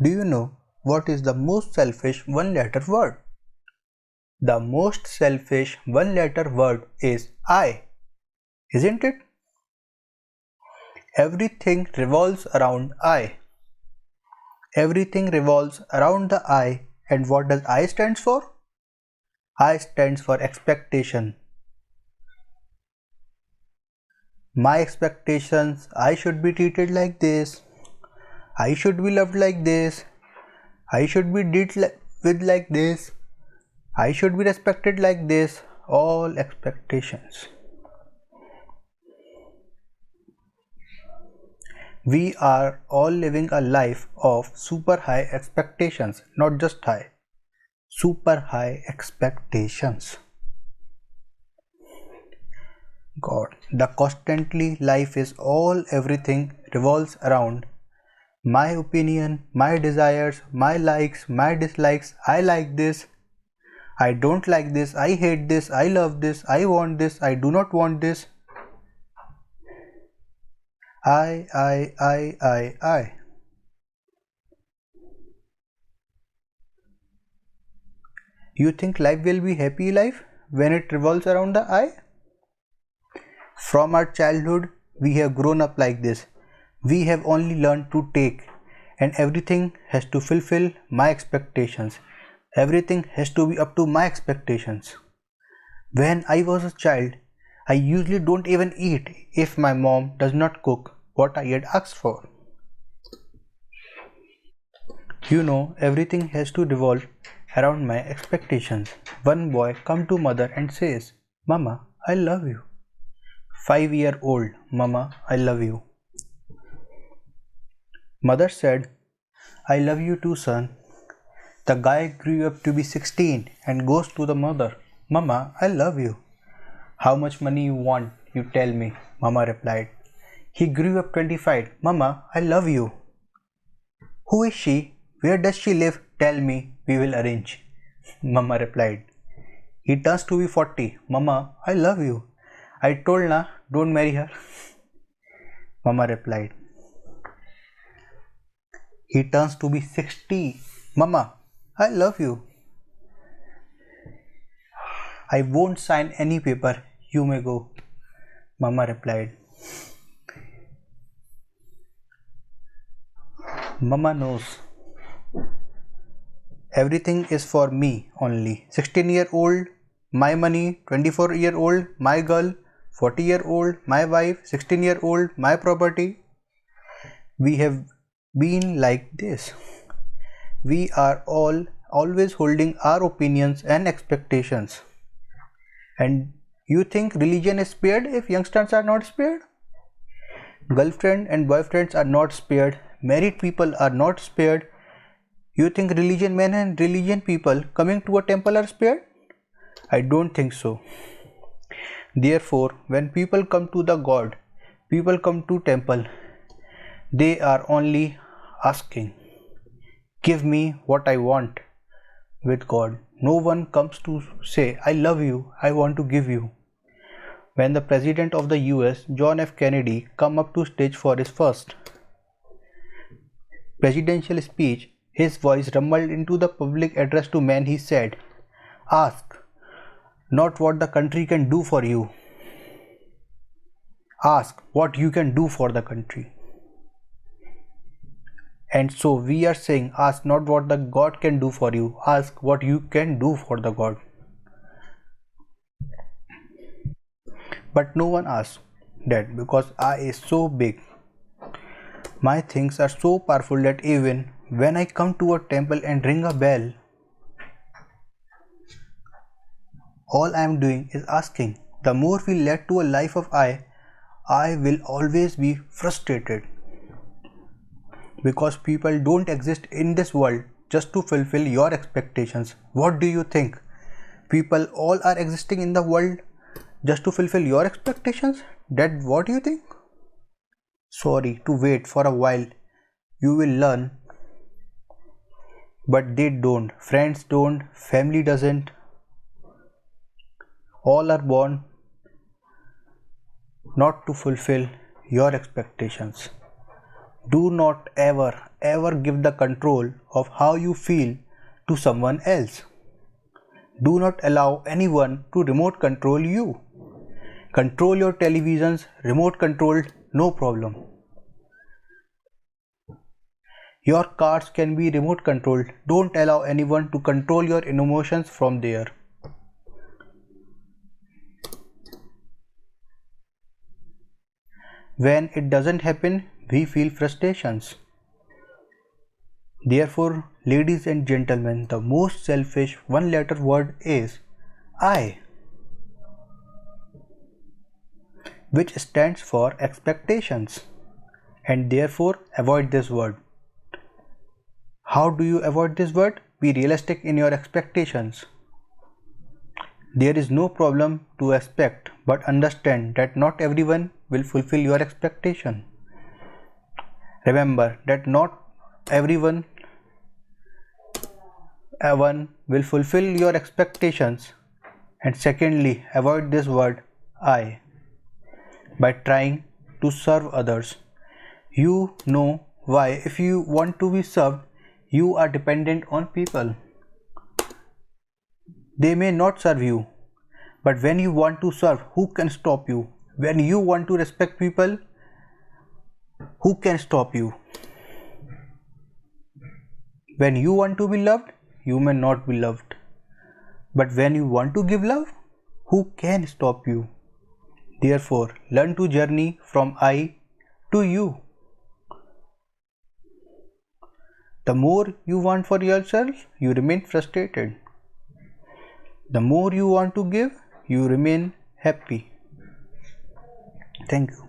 Do you know what is the most selfish one-letter word? The most selfish one-letter word is I, isn't it? Everything revolves around I. Everything revolves around the I, and what does I stands for? I stands for expectation. My expectations, I should be treated like this. I should be loved like this. I should be with like this. I should be respected like this. All expectations. We are all living a life of super high expectations, not just high, super high expectations. God, the constantly life is all everything revolves around my opinion, my desires, my likes, my dislikes. I like this, I don't like this, I hate this, I love this, I want this, I do not want this. I. You think life will be happy life when it revolves around the I? From our childhood, we have grown up like this. We have only learned to take, and everything has to fulfill my expectations. Everything has to be up to my expectations. When I was a child, I usually don't even eat if my mom does not cook what I had asked for. Everything has to revolve around my expectations. One boy come to mother and says, "Mama, I love you." 5-year-old, "Mama, I love you." Mother said, "I love you too, son." The guy grew up to be 16 and goes to the mother, "Mama, I love you." "How much money you want, you tell me," Mama replied. He grew up 25, "Mama, I love you." "Who is she? Where does she live? Tell me, we will arrange," Mama replied. He turns to be 40, "Mama, I love you. I told na, don't marry her," Mama replied. He turns to be 60, "Mama, I love you. I won't sign any paper. You may go," Mama replied. Mama knows everything is for me only. 16-year-old, my money. 24-year-old, my girl. 40-year-old, my wife. 16-year-old, my property. We have been like this. We are all always holding our opinions and expectations. And you think religion is spared if youngsters are not spared? Girlfriend and boyfriends are not spared. Married people are not spared. You think religion men and religion people coming to a temple are spared? I don't think so. Therefore, when people come to the God, people come to temple, they are only asking, "Give me what I want." With God, no one comes to say, "I love you, I want to give you." When the President of the US, John F. Kennedy, come up to stage for his first presidential speech, his voice rumbled into the public address to men. He said, "Ask not what the country can do for you. Ask what you can do for the country." And so we are saying, ask not what the God can do for you, ask what you can do for the God. But no one asks that because I is so big. My things are so powerful that even when I come to a temple and ring a bell, all I am doing is asking. The more we lead to a life of I will always be frustrated. Because people don't exist in this world just to fulfill your expectations. What do you think? People all are existing in the world just to fulfill your expectations? That what you think? Sorry to wait for a while. You will learn. But they don't. Friends don't. Family doesn't. All are born not to fulfill your expectations. Do not ever give the control of how you feel to someone else. Do not allow anyone to remote control you. Control your televisions, remote controlled, no problem. Your cars can be remote controlled. Don't allow anyone to control your emotions from there. When it doesn't happen, we feel frustrations. Therefore, ladies and gentlemen, the most selfish one-letter word is I, which stands for expectations, and therefore avoid this word. How do you avoid this word? Be realistic in your expectations. There is no problem to expect, but understand that not everyone will fulfill your expectation. Remember that not everyone will fulfill your expectations. And secondly, avoid this word I by trying to serve others. You know why. If you want to be served, you are dependent on people. They may not serve you, but when you want to serve, who can stop you? When you want to respect people, who can stop you? When you want to be loved, you may not be loved. But when you want to give love, who can stop you? Therefore, learn to journey from I to you. The more you want for yourself, you remain frustrated. The more you want to give, you remain happy. Thank you.